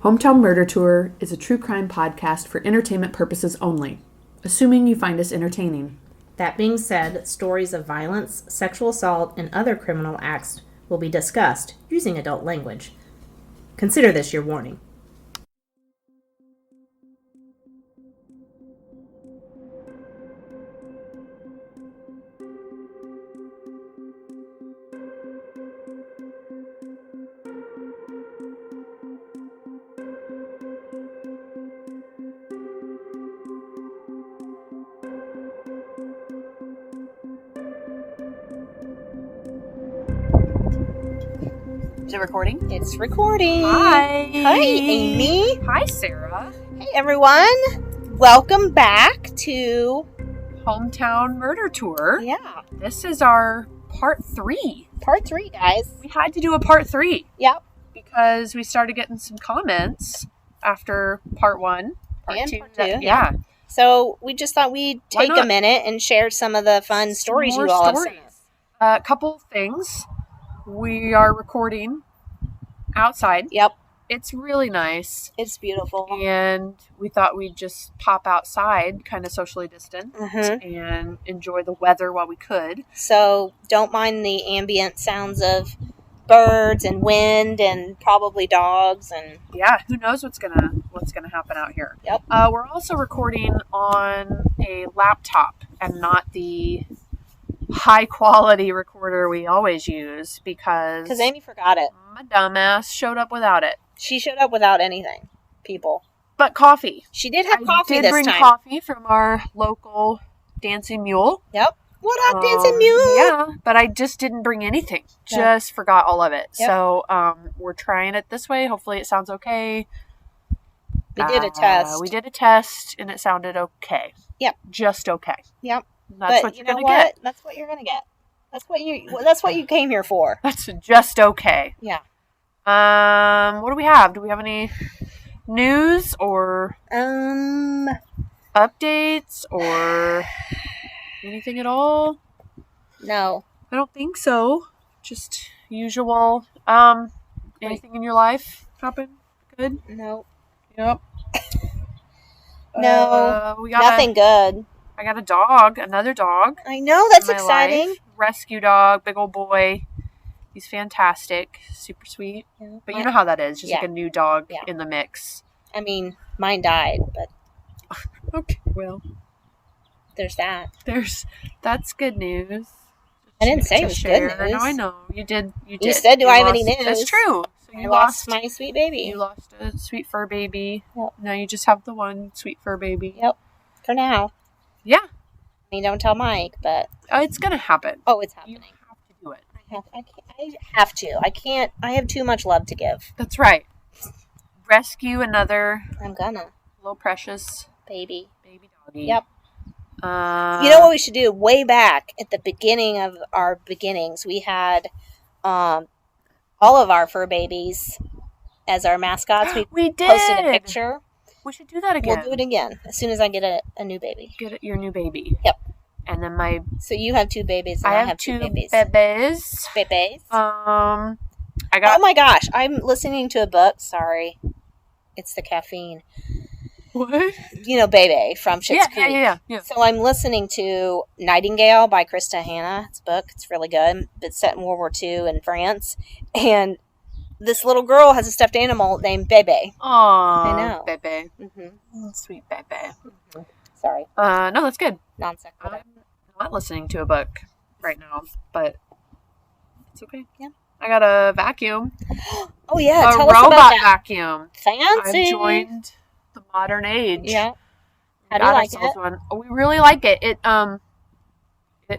Hometown Murder Tour is a true crime podcast for entertainment purposes only, assuming you find us entertaining. That being said, stories of violence, sexual assault, and other criminal acts will be discussed using adult language. Consider this your warning. Is it recording? It's recording. Hi. Hi, Amy. Hi, Sarah. Hey, everyone. Welcome back to Hometown Murder Tour. Yeah, This is our part 3. part 3, guys. We had to do a part 3 Yep. because we started getting some comments after part 1. Part And 2. part 2, Yeah. So we just thought we'd Why take a not? minute and share some of the fun stories More you all have stories. sent us. A couple things. We are recording outside. Yep. It's really nice. It's beautiful. And we thought we'd just pop outside, kind of socially distant, Mhm. and enjoy the weather while we could. So don't mind the ambient sounds of birds and wind and probably dogs and Yeah, who knows what's gonna happen out here. Yep. We're also recording on a laptop and not the high quality recorder we always use because Amy forgot it. my dumbass showed up without it. She showed up without anything, people. But coffee. She did have I coffee did this bring time. coffee from our local Dancing Mule. Yep. What up, Dancing Mule? Yeah, but I just didn't bring anything. Yeah. Just forgot all of it. Yep. So we're trying it this way. Hopefully it sounds okay. We did a test. We did a test and it sounded okay. Yep. Just okay. Yep. That's but what you you're know gonna what? get. That's what you're gonna get. That's what you came here for. That's just okay. Yeah. What do we have? Do we have any news or updates or anything at all? No. I don't think so. Just usual. Anything in your life happen? Good? No. Yep. No. We got Nothing good. I got a dog, another dog. I know, that's in my exciting. life. Rescue dog, big old boy. He's fantastic, super sweet. Yeah. But you know how that is, just like Yeah. a new dog Yeah. in the mix. I mean, mine died, but Okay, well, there's that. that's good news. I didn't say To it was share. good news. No, I know you did. You did. said, "Do I have any lost- news?" That's true. So I lost my sweet baby. You lost a sweet fur baby. Yep. Now you just have the one sweet fur baby. Yep. For now. Yeah. I mean, don't tell Mike, but It's gonna happen. oh, it's You happening. have to do it. I have to. I can't. I have too much love to give. That's right. Rescue another I'm gonna. little precious Baby. baby doggy. Yep. You You know what we should do? Way back at the beginning of our beginnings, we had all of our fur babies as our mascots. We did. Posted a picture. We should do that again. We'll do it again as soon as I get a new baby. Get your new baby. Yep. And then So you have 2 babies and I have 2 babies. babies. Babies. I got. Oh my gosh, I'm listening to a book. Sorry. It's the caffeine. What? You know, Bebe from Schitt's Creek. Yeah. So I'm listening to Nightingale by Krista Hanna. It's a book. It's really good. It's set in World War II in France. And this little girl has a stuffed animal named Bebe. Aw, I know. Bebe. Mm-hmm. Sweet Bebe. Sorry. No, that's good. Non sequitur. I'm not listening to a book right now, but it's okay. Yeah. I got a vacuum. Oh, yeah. A Tell us about robot that. vacuum. Fancy. I've joined the modern age. Yeah. How do you Got like ourselves it? one. Oh, we really like it. It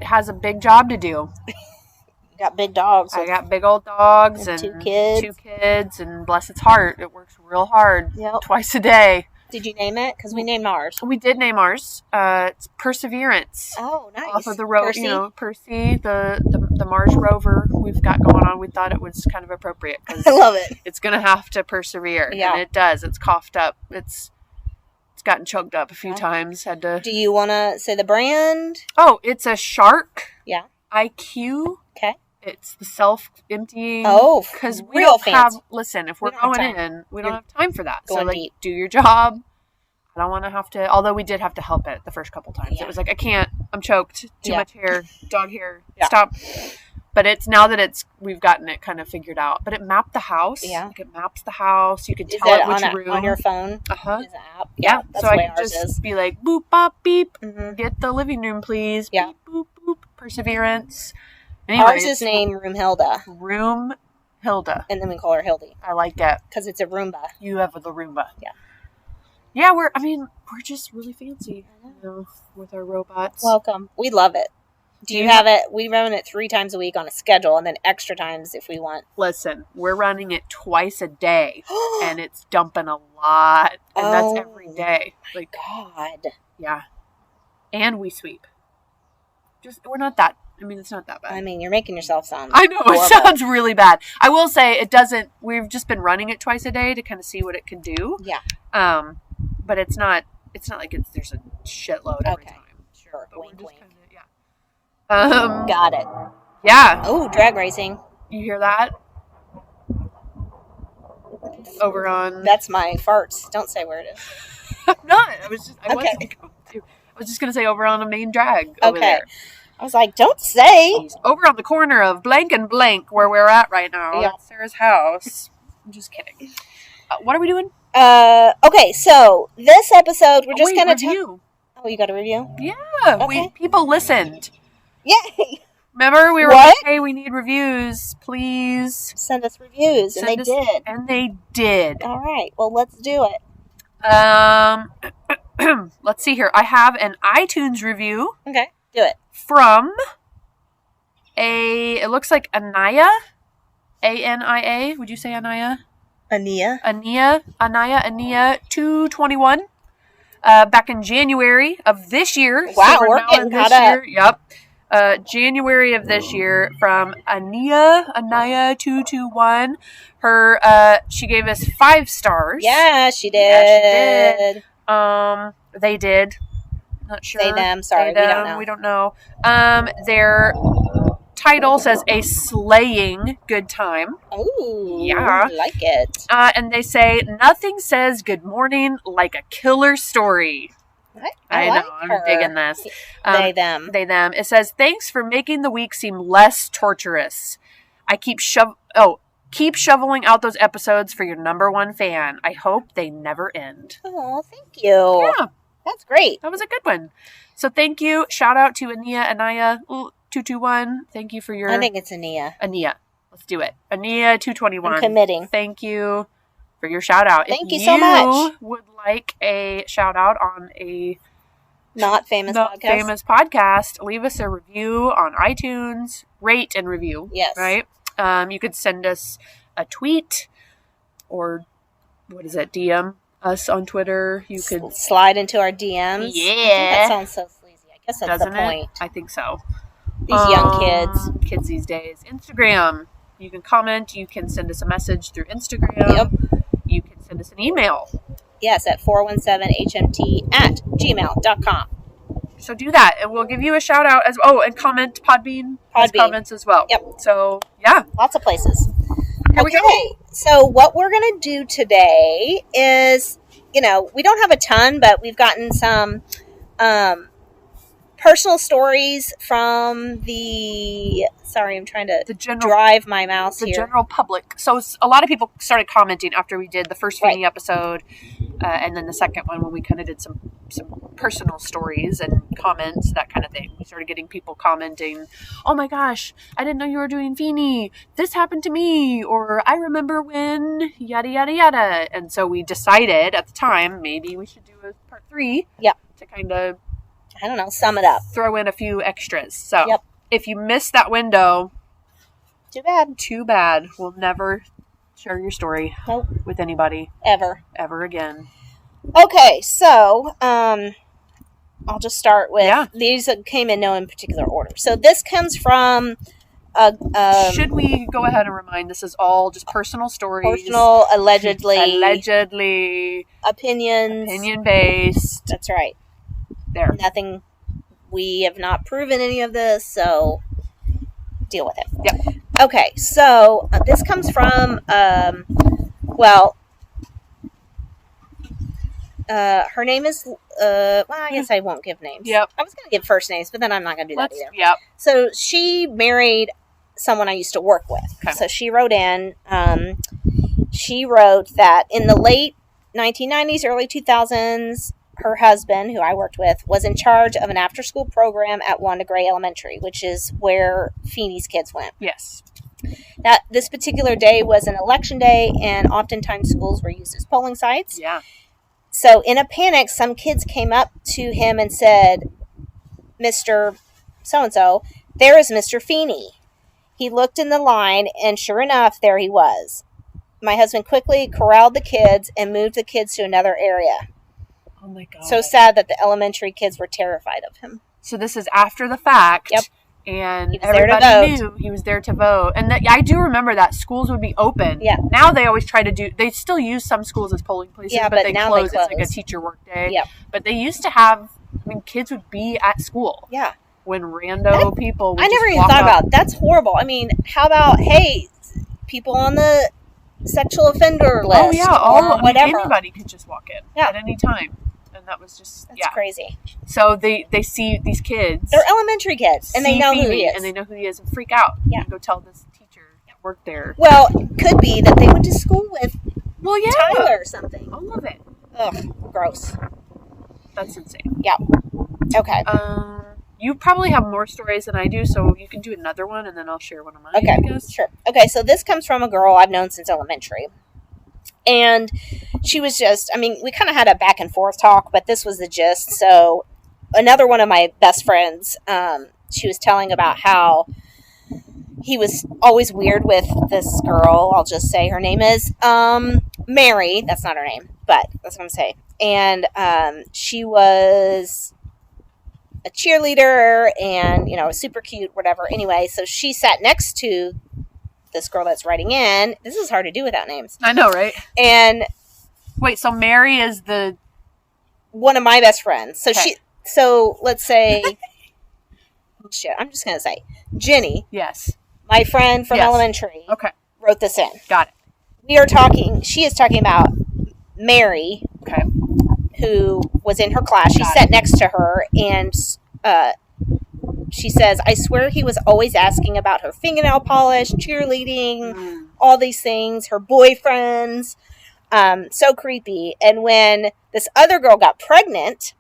has a big job to do. You got big dogs. I got big old dogs and and 2 kids. 2 kids, and bless its heart, it works real hard. Yep. Twice a day. Did you name it? Because we named ours. We did name ours. It's Perseverance. Oh, nice. Off of the road, Percy? Percy, the Mars rover we've got going on. We thought it was kind of appropriate because I love it. it's going to have to persevere. Yeah. And it does. It's coughed up. It's gotten choked up a few Yeah. times. Had to. Do you want to say the brand? Oh, it's a Shark. Yeah. IQ. Okay. It's the self-emptying. Oh, because we real don't have. fancy. Listen, if We we're don't have going time. in, we don't have time for that. So Going like, deep. do your job. I don't want to have to. Although we did have to help it the first couple times. Yeah. It was like, I can't. I'm choked. Too Yeah. much hair. Dog hair. Yeah. Stop. But it's now that we've gotten it kind of figured out. But it mapped the house. Yeah. Like it maps the house. You can Is tell that it which room. on your phone? Uh-huh. Is an app? Yeah. That's So the I way can ours just is. be like, boop, bop, beep. Mm-hmm. Get the living room, please. Yeah. Beep, boop, boop. Perseverance. Anyways, Ours is named Roomhilda, Room Hilda. and then we call her Hildy I like it. because it's a Roomba. You have the Roomba. Yeah. Yeah, we're just really fancy, with our robots. Welcome. We love it. Do you have it? We run it 3 times a week on a schedule, and then extra times if we want. Listen, we're running it twice a day, and it's dumping a lot, and that's every day. Like, God. yeah. And we sweep. We're not that. I mean, it's not that bad. I mean, you're making yourself sound I know, horrible. it sounds really bad. I will say it doesn't. We've just been running it twice a day to kind of see what it can do. Yeah. But it's not like there's a shitload every time. Sure. But Wink, we're just wink. kinda, yeah. Got it. Yeah. Oh, drag racing. You hear that? Over on. That's my farts. Don't say where it is. I'm not. I was just gonna say over on a main drag over Okay. there. I was like, don't say. Over on the corner of blank and blank where we're at right now. Yeah. That's Sarah's house. I'm just kidding. What are we doing? Okay, so this episode we're just gonna review. Oh, you got a review? Yeah, Okay. people listened. Yay! Remember, we were What? like, hey, we need reviews, please. Send us reviews, and they did. And they did. All right, well, let's do it. Let's see here. I have an iTunes review Okay, do it. from it looks like Anaya, A-N-I-A. Would you say Anaya? Ania. Anaya 221. Back in January of this year. Wow, so we're now getting in caught this up. year. Yep. January of this year from Anaya 221. She gave us 5 stars. Yeah, she did. Yeah, she did. They did. Not sure. They, them. Sorry, They, we don't know. We don't know. Their title says a slaying good time. Ooh, Yeah. like it. And they say nothing says good morning like a killer story. I like know. her. I'm digging this. They, them. They, them. It says, thanks for making the week seem less torturous. I keep shoveling out those episodes for your number 1 fan. I hope they never end. Oh, thank you. Yeah. That's great. That was a good one. So thank you. Shout out to Anaya 221. Thank you for your... I think it's Ania. Ania. Let's do it. Ania 221. I'm committing. Thank you for your shout out. Thank you so much. If you would like a shout out on a Not famous podcast, leave us a review on iTunes. Rate and review. Yes. Right? You could send us a tweet or DM us on Twitter. You could slide into our DMs. Yeah. I think that sounds so sleazy. I guess that's Doesn't the point. I think so. These young kids. Kids these days. Instagram. You can comment. You can send us a message through Instagram. Yep. You can send us an email. Yes, at 417hmt@gmail.com. So do that, and we'll give you a shout out as well. Oh, and comment Podbean has comments as well. Yep. So yeah, Lots of places. Here we go. So what we're going to do today is, we don't have a ton, but we've gotten some personal stories from I'm trying to drive my mouse the here. general public. So a lot of people started commenting after we did the first Feeney episode, and then the second one when we kind of did some personal stories and comments, that kind of thing. We started getting people commenting, "Oh my gosh, I didn't know you were doing Feeney. This happened to me," or "I remember when yada yada yada." And so we decided at the time maybe we should do a part 3. Yep. To kind of, I don't know, sum it up. Throw in a few extras. So if you missed that window, too bad. We'll never share your story with anybody ever again. Okay, so I'll just start with these that came in no in particular order. So this comes from should we go ahead and remind this is all just personal stories, allegedly opinions, opinion based. That's right. There, nothing. We have not proven any of this, so deal with it. Yep. Okay, so this comes from, well, her name is, well, I guess I won't give names. Yep. I was going to give first names, but then I'm not going to do that either. Yep. So she married someone I used to work with. Okay. So she wrote in, she wrote that in the late 1990s, early 2000s, her husband, who I worked with, was in charge of an after-school program at Wanda Gray Elementary, which is where Feeney's kids went. Yes. That this particular day was an election day, and oftentimes schools were used as polling sites. Yeah. So in a panic, some kids came up to him and said, "Mr. So-and-so, there is Mr. Feeney." He looked in the line, and sure enough, there he was. My husband quickly corralled the kids and moved the kids to another area. Oh my God. So sad that the elementary kids were terrified of him. So this is after the fact. Yep. And He was there to everybody vote. knew he was there to vote. And that, I do remember that schools would be open. Yeah. Now they always try to do, they still use some schools as polling places, Yeah, but but they now close. they It's like a close. teacher work day. Yep. But they used to have, I mean, kids would be at school Yeah. when rando people would I never just even walk thought up. about it. That's horrible. I mean, how about, hey, people on the sexual offender list? Oh yeah, or whatever. Anybody could just walk in at any time. And that was just, That's crazy. So they see these kids. They're elementary kids, and they see know who Feeney, he is. And they know who he is and freak out. Yeah. And go tell this teacher that worked there. Well, could be that they went to school with Well, yeah. Tyler or something. All of it. Ugh, gross. That's insane. Yeah. Okay. You probably have more stories than I do, so you can do another one, and then I'll share one of mine. Okay, I guess. sure. Okay, so this comes from a girl I've known since elementary. And she was just, I mean, we kind of had a back and forth talk, but this was the gist. So another one of my best friends, she was telling about how he was always weird with this girl. I'll just say her name is Mary. That's not her name, but that's what I'm saying. And she was a cheerleader and, you know, super cute, whatever. Anyway, so she sat next to this girl that's writing in. This is hard to do without names. I know, right? And wait, so Mary is the one of my best friends. So Okay. so let's say, shit, I'm just going to say, Jenny, yes, my friend from Yes. elementary, okay, wrote this in. got it. She is talking about Mary, Okay, who was in her class. She Got sat next to her, and she says, "I swear he was always asking about her fingernail polish, cheerleading, all these things, her boyfriends. So creepy." And when this other girl got pregnant,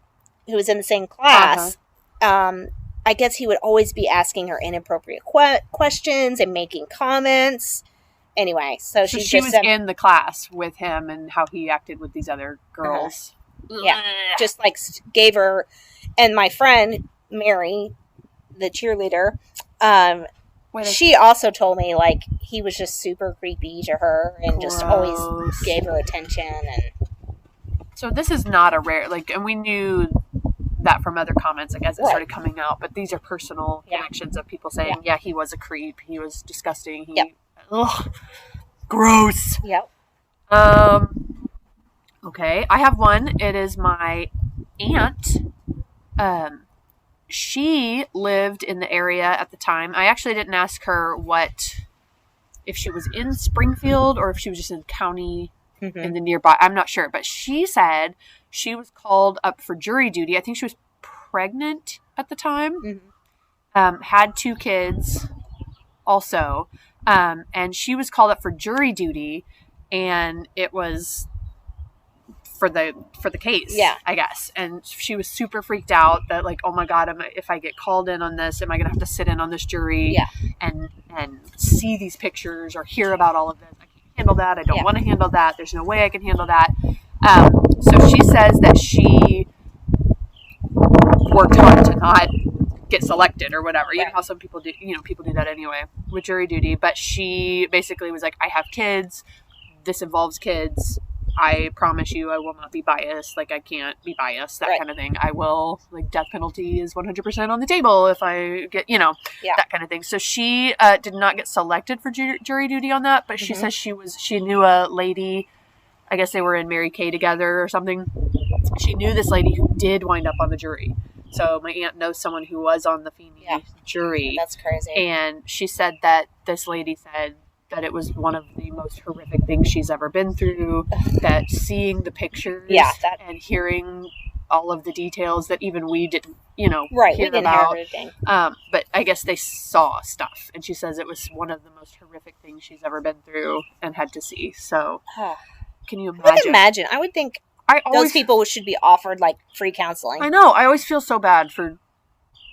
who was in the same class, I guess he would always be asking her inappropriate questions and making comments. Anyway, so so she she just was said, in the class with him and how he acted with these other girls. Yeah. just like gave her, and my friend Mary, the cheerleader, Wait, she also told me like he was just super creepy to her and just always gross. gave her attention. And So this is not a rare, like, and we knew that from other comments, like, as it Right. started coming out, but these are personal Yeah. connections of people saying, yeah, he was a creep, he was disgusting, Yep. Ugh, gross. yep, Okay, I have one. It is my aunt. She lived in the area at the time. I actually didn't ask her if she was in Springfield or if she was just in county in the nearby. I'm not sure, but she said she was called up for jury duty. I think she was pregnant at the time. Had 2 kids also. And she was called up for jury duty, and it was for the case, Yeah. I guess. And she was super freaked out that, like, oh my God, if I get called in on this, am I going to have to sit in on this jury Yeah. and see these pictures or hear about all of this? I can't handle that. I don't Yeah. want to handle that. There's no way I can handle that. So she says that she worked hard to not get selected or whatever. You know Right. how some people do, people do that anyway with jury duty. But she basically was like, I have kids. This involves kids. I promise you I will not be biased. Like, I can't be biased, that Right. kind of thing. I will, like, death penalty is 100% on the table if I get, Yeah. that kind of thing. So she did not get selected for jury duty on that, but she says she knew a lady, I guess they were in Mary Kay together or something. She knew this lady who did wind up on the jury. So my aunt knows someone who was on the Feeney jury. That's crazy. And she said that this lady said that it was one of the most horrific things she's ever been through. That seeing the pictures and hearing all of the details that even we didn't, hear we didn't about. Hear everything. But I guess they saw stuff. And she says it was one of the most horrific things she's ever been through and had to see. So can you imagine? I would think those people should be offered like free counseling. I know. I always feel so bad for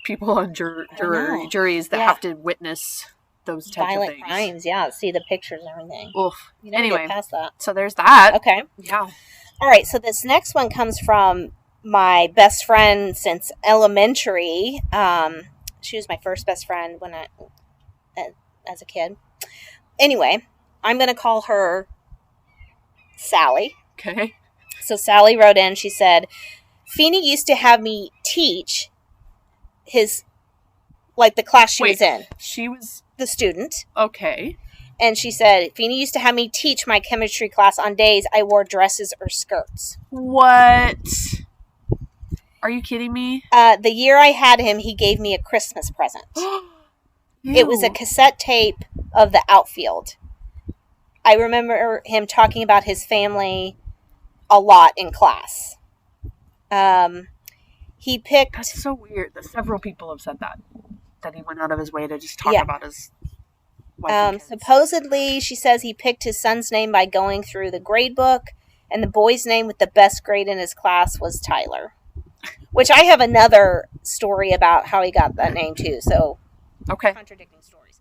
people on juries that have to witness those types violent of things. Crimes. Yeah, see the pictures and everything. Oof. You never get past that. So there's that. Okay. Yeah. All right. So this next one comes from my best friend since elementary. She was my first best friend as a kid. Anyway, I'm going to call her Sally. Okay. So Sally wrote in, she said, Feeney used to have me teach the class she was in. She was the student. Okay. And she said, Feeney used to have me teach my chemistry class on days I wore dresses or skirts. What? Are you kidding me? The year I had him, he gave me a Christmas present. It was a cassette tape of the outfield. I remember him talking about his family a lot in class. He picked... That's so weird that several people have said that he went out of his way to just talk about his wife and kids. Supposedly, she says he picked his son's name by going through the grade book, and the boy's name with the best grade in his class was Tyler. Which I have another story about how he got that name, too. So, contradicting stories.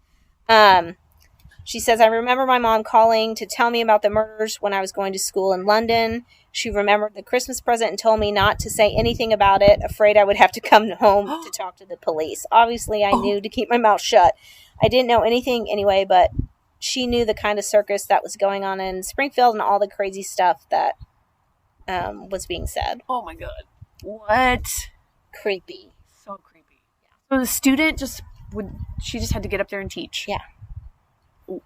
She says, I remember my mom calling to tell me about the murders when I was going to school in London. She remembered the Christmas present and told me not to say anything about it, afraid I would have to come home to talk to the police. Obviously, I knew to keep my mouth shut. I didn't know anything anyway, but she knew the kind of circus that was going on in Springfield and all the crazy stuff that was being said. Oh, my God. What? Creepy. So creepy. Yeah. So the student she just had to get up there and teach. Yeah.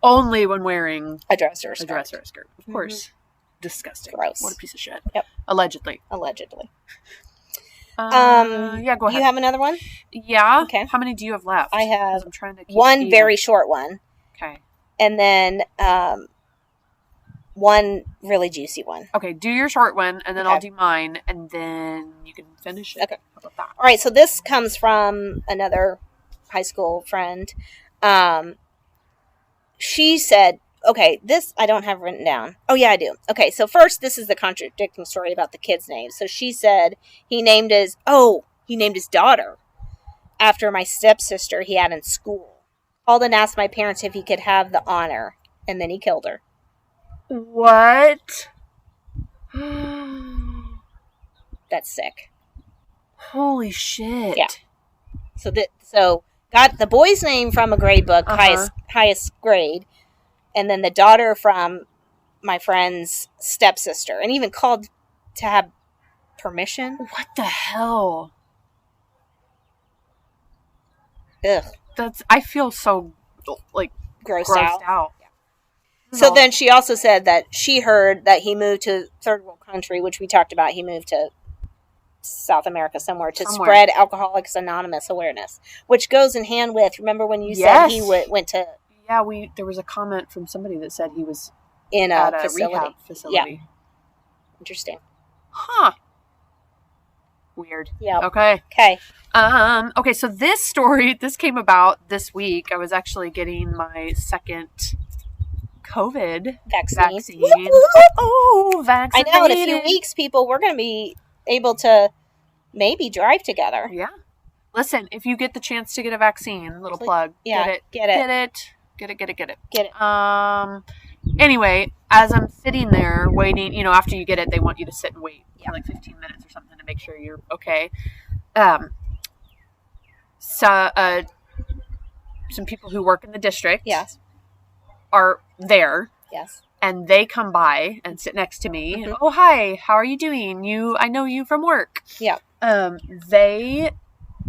Only when wearing a dress or a skirt. Of course. Disgusting. Gross. What a piece of shit. Yep. Allegedly. Yeah, go ahead. You have another one? Yeah. Okay. How many do you have left? I have I'm trying to keep one very short one. Okay. And then one really juicy one. Okay, do your short one, and then I'll do mine, and then you can finish it. Okay. How about that? All right, so this comes from another high school friend. She said, okay, this I don't have written down. Oh, yeah, I do. Okay, so first, this is the contradicting story about the kid's name. So she said he named his daughter after my stepsister he had in school. Called and asked my parents if he could have the honor, and then he killed her. What? That's sick. Holy shit. Yeah. So got the boy's name from a grade book, highest grade, and then the daughter from my friend's stepsister, and even called to have permission. What the hell? Ugh. I feel so, grossed out. Yeah. So then she also said that she heard that he moved to third world country, which we talked about. He moved to South America somewhere to spread Alcoholics Anonymous awareness, which goes in hand with, remember when you said he went to... Yeah, there was a comment from somebody that said he was in at a rehab facility. Yeah. Interesting. Huh. Weird. Yeah. Okay. Okay, so this came about this week. I was actually getting my second COVID vaccine. Vaccinated. I know, in a few weeks, people, we're going to be able to maybe drive together. Yeah. Listen, if you get the chance to get a vaccine, little plug, get it. Anyway, as I'm sitting there waiting, after you get it, they want you to sit and wait for 15 minutes or something to make sure you're okay. So, some people who work in the district are there. Yes. And they come by and sit next to me. Mm-hmm. Oh, hi, how are you doing? I know you from work. Yeah. They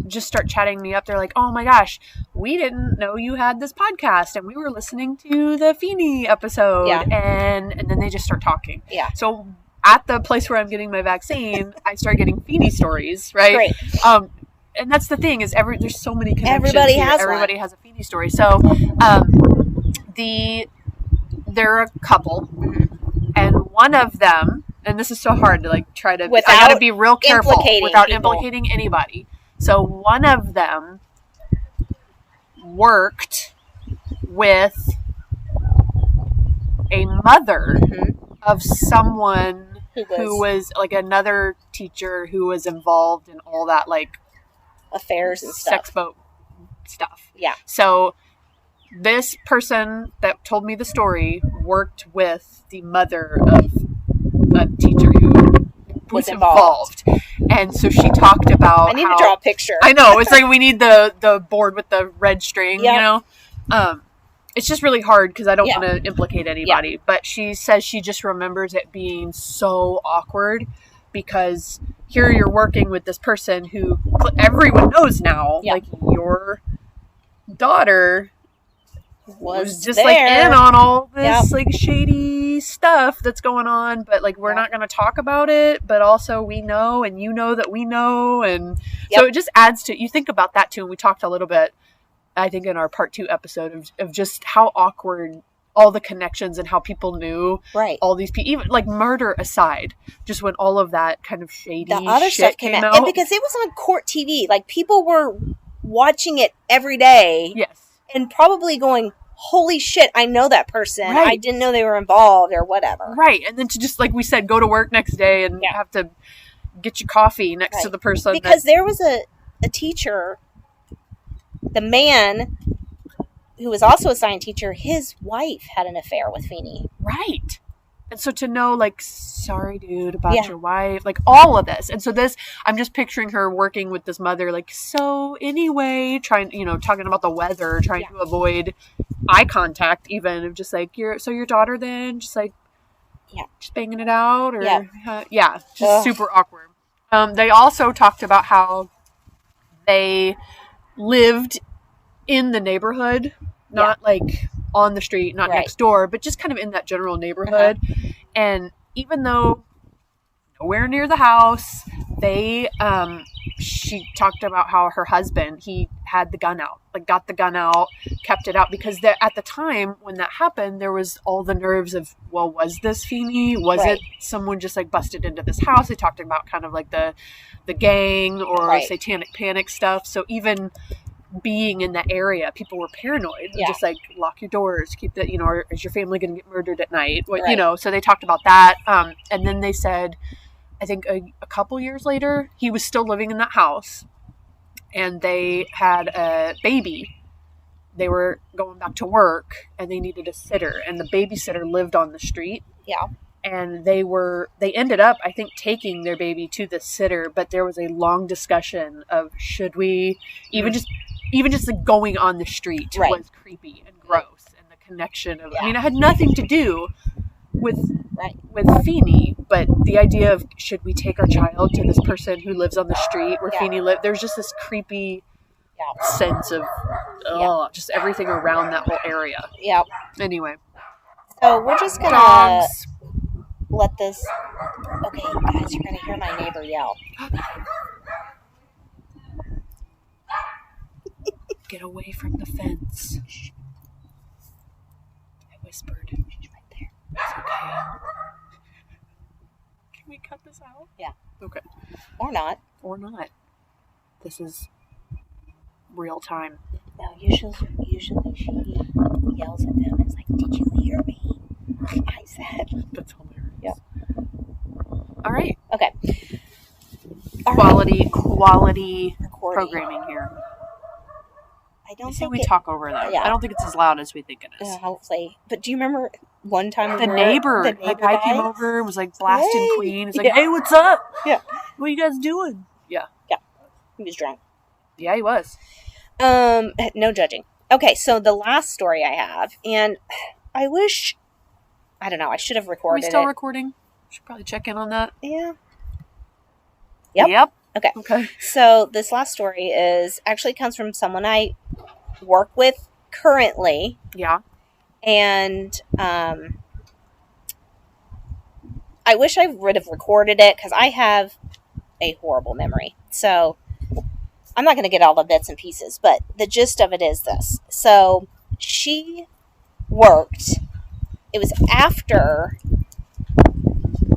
just start chatting me up. They're like, oh my gosh, we didn't know you had this podcast, and we were listening to the Feeney episode. Yeah. And then they just start talking. Yeah. So at the place where I'm getting my vaccine, I start getting Feeney stories, right? Great. and that's the thing is there's so many connections. Everybody has a Feeney story. So, they're a couple, and one of them, and this is so hard to like try to. I got to be real careful without implicating anybody. So one of them worked with a mother of someone who was like another teacher who was involved in all that like affairs and sex boat stuff. Yeah. So this person that told me the story worked with the mother of a teacher who was involved. And so she talked about I need to draw a picture. I know. It's like we need the board with the red string, you know? It's just really hard because I don't want to implicate anybody. Yeah. But she says she just remembers it being so awkward because here you're working with this person who everyone knows now. Yeah. Like your daughter was just there. Like in on all this like shady stuff that's going on. But like we're not going to talk about it. But also we know and you know that we know. And so it just adds to, you think about that too. And we talked a little bit, I think in our part 2 episode of just how awkward all the connections and how people knew all these people, even like murder aside, just when all of that kind of shady the other shit stuff came out. And because it was on court TV, like people were watching it every day. Yes. And probably going, holy shit, I know that person. Right. I didn't know they were involved or whatever. Right. And then to just, like we said, go to work next day and have to get your coffee next to the person. Because there was a teacher. The man who was also a science teacher, his wife had an affair with Feeney. Right. And so to know, like, sorry, dude, about your wife, like, all of this. And so this, I'm just picturing her working with this mother, like, so anyway, talking about the weather, trying to avoid eye contact even, of just like, your daughter then, just like, just banging it out, or, just super awkward. They also talked about how they lived in the neighborhood, not like on the street, not next door, but just kind of in that general neighborhood. And even though nowhere near the house, she talked about how her husband, he had the gun out, like got the gun out, kept it out, because at the time when that happened, there was all the nerves of, well, was this Feeney? Was it someone just like busted into this house? They talked about kind of like the gang or satanic panic stuff. So even being in that area, people were paranoid. Just like, lock your doors, keep that, or is your family going to get murdered at night? So they talked about that. And then they said, I think a couple years later, he was still living in that house and they had a baby. They were going back to work and they needed a sitter, and the babysitter lived on the street. Yeah. And they ended up, I think, taking their baby to the sitter, but there was a long discussion of should we even just like going on the street was creepy and gross, and the connection of, I mean, it had nothing to do with Feeney, but the idea of should we take our child to this person who lives on the street where Feeney lived, there's just this creepy sense of just everything around that whole area. Anyway, so we're just gonna let this. Okay, guys, you're gonna hear my neighbor yell. Get away from the fence. I whispered. She's right there. It's okay. Can we cut this out? Yeah. Okay. Or not. This is real time. No, usually she yells at them and is like, did you hear me? I said. That's hilarious. Yep. All right. Okay. Quality programming here. I don't think we talk over that. Yeah. I don't think it's as loud as we think it is. Yeah, hopefully. But do you remember one time the neighbor guy came over and was like blasting Queen? It's like, hey, what's up? Yeah. What are you guys doing? Yeah. Yeah. He was drunk. Yeah, he was. No judging. Okay, so the last story I have, and I don't know, I should have recorded it. Are we still recording? Should probably check in on that. Yeah. Yep. Okay. So this last story comes from someone I work with currently. Yeah. And I wish I would have recorded it because I have a horrible memory. So I'm not going to get all the bits and pieces, but the gist of it is this. So she worked, it was after,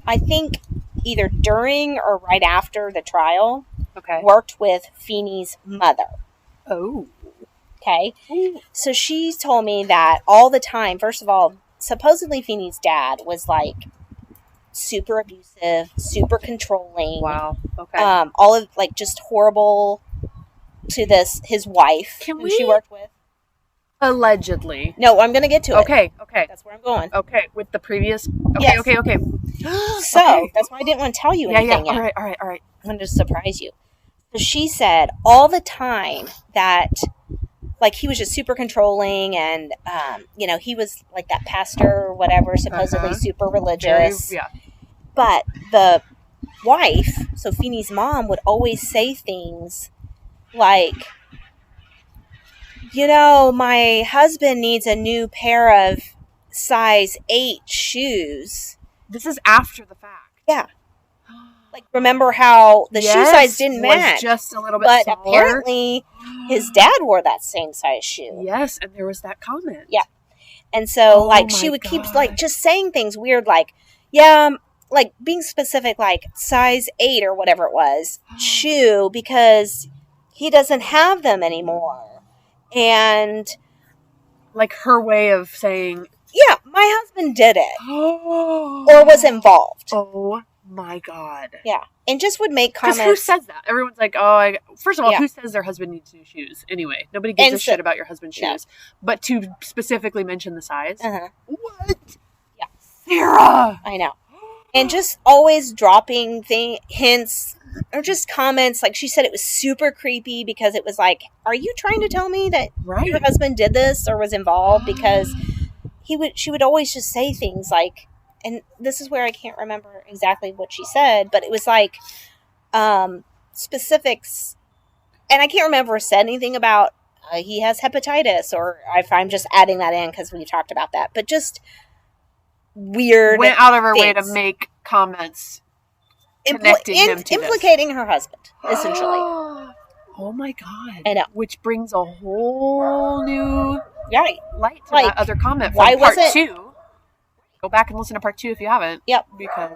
I think either during or right after the trial, Okay. worked with Feeney's mother. Oh. Okay. So she told me that all the time, first of all, supposedly Feeney's dad was like super abusive, super controlling. Wow. Okay. All of like just horrible to his wife who she worked with. Allegedly. No, I'm going to get to it. Okay. That's where I'm going. Okay. With the previous. Okay. Yes. Okay. So Okay. that's why I didn't want to tell you anything yet. All right. I'm going to surprise you. So she said all the time that, like, he was just super controlling and, he was like that pastor or whatever, supposedly super religious. Yeah. But the wife, so Feeney's mom, would always say things like, my husband needs a new pair of size 8 shoes. This is after the fact. Yeah. Like, remember how the shoe size didn't match? Was just a little bit but smaller. Apparently his dad wore that same size shoe. Yes, and there was that comment. Yeah. And so, she would keep, just saying things weird, like, being specific, like, size 8 or whatever it was, shoe, because he doesn't have them anymore. And... like, her way of saying... yeah, my husband did it. or was involved. Oh, my God. Yeah. And just would make comments... because who says that? Everyone's like, first of all, who says their husband needs new shoes? Anyway, nobody gives a shit about your husband's shoes. No. But to specifically mention the size? Uh-huh. What? Yeah. Sarah! I know. And just always dropping hints or just comments. Like, she said it was super creepy because it was like, are you trying to tell me that your husband did this or was involved? Because she would always just say things like, and this is where I can't remember exactly what she said, but it was like specifics. And I can't remember if said anything about he has hepatitis, or if I'm just adding that in because we talked about that. But just weird. Went out of her way to make comments implicating her husband, essentially. Oh my God. I know. Which brings a whole new light to that other comment from part 2. Go back and listen to part 2 if you haven't. Yep. Because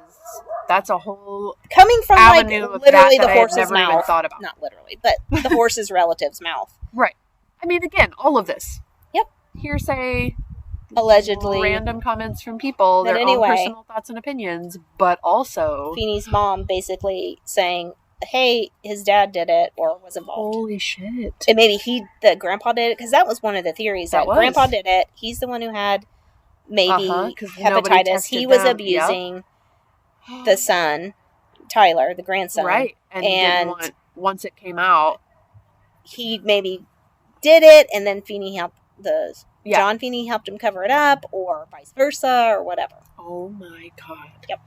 that's a whole coming from avenue of literally that the horse's I had never mouth. even thought about. Not literally, but the horse's relative's mouth. Right. I mean, again, all of this. Yep. Hearsay, allegedly, random comments from people, their own personal thoughts and opinions, but also Feeney's mom basically saying, hey, his dad did it or was involved. Holy shit. And maybe the grandpa did it, because that was one of the theories, that grandpa did it. He's the one who had maybe hepatitis. He was abusing the son, Tyler, the grandson. Right. And once it came out, he maybe did it, and then Feeney helped Jon Feeney helped him cover it up, or vice versa, or whatever. Oh my God. Yep.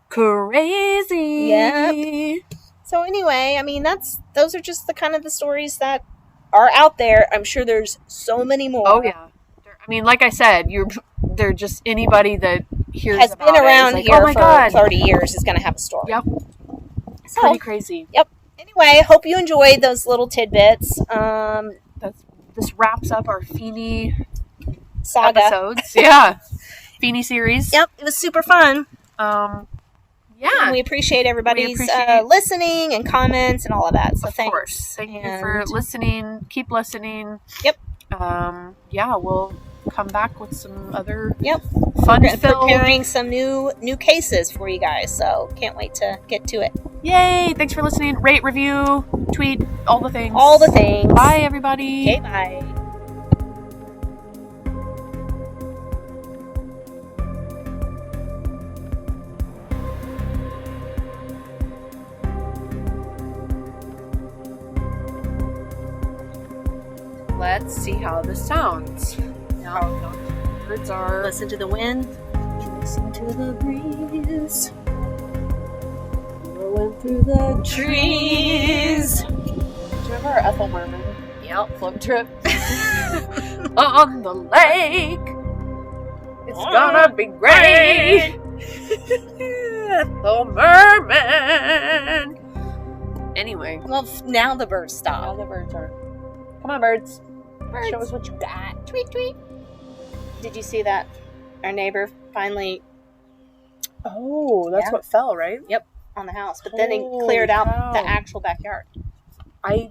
Crazy. Yep. So anyway, I mean, those are just the kind of the stories that are out there. I'm sure there's so many more. Oh yeah. I mean, like I said, they're just anybody that has been around here for 30 years is going to have a story. Yep. So, pretty crazy. Yep. Anyway, hope you enjoyed those little tidbits. This wraps up our Feeney saga episodes. Yeah. Feeney series. Yep. It was super fun. Yeah. And we appreciate everybody's listening and comments and all of that. So of course. Thank you for listening. Keep listening. Yep. We'll come back with some other fun preparing some new cases for you guys. So can't wait to get to it. Yay. Thanks for listening. Rate, review, tweet, all the things. All the things. Bye, everybody. Okay, bye. Let's see how this sounds. How the birds are. Listen to the wind. Listen to the breeze. Blowing through the trees. Do you remember our Ethel Merman? Yep. Float trip. On the lake. It's gonna be great. Ethel Merman. Anyway. Well, now the birds Now stop. the birds are. Come on, birds. Birds. Show us what you got. Tweet, tweet. Did you see that? Our neighbor finally Oh, that's Yeah. what fell, right? on the house, but then he Holy cleared out cow. the actual backyard. I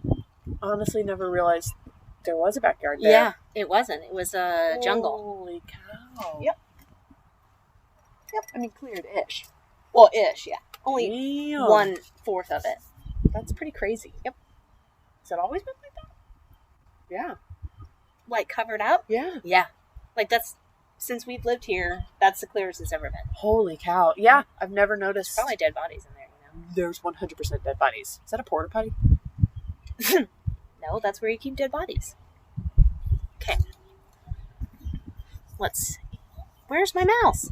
honestly never realized there was a backyard there. Yeah, it wasn't. It was a jungle. Holy cow. Yep. I mean, cleared-ish. Well, ish, yeah. Only Damn. 1/4 of it. That's pretty crazy. Yep. Has it always been like that? Yeah. Like covered up? Yeah. Yeah. Like that's since we've lived here, that's the clearest it's ever been. Holy cow. Yeah, I've never noticed. Probably dead bodies in there, There's 100% dead bodies. Is that a porta potty? No, that's where you keep dead bodies. Okay. Let's see. Where's my mouse?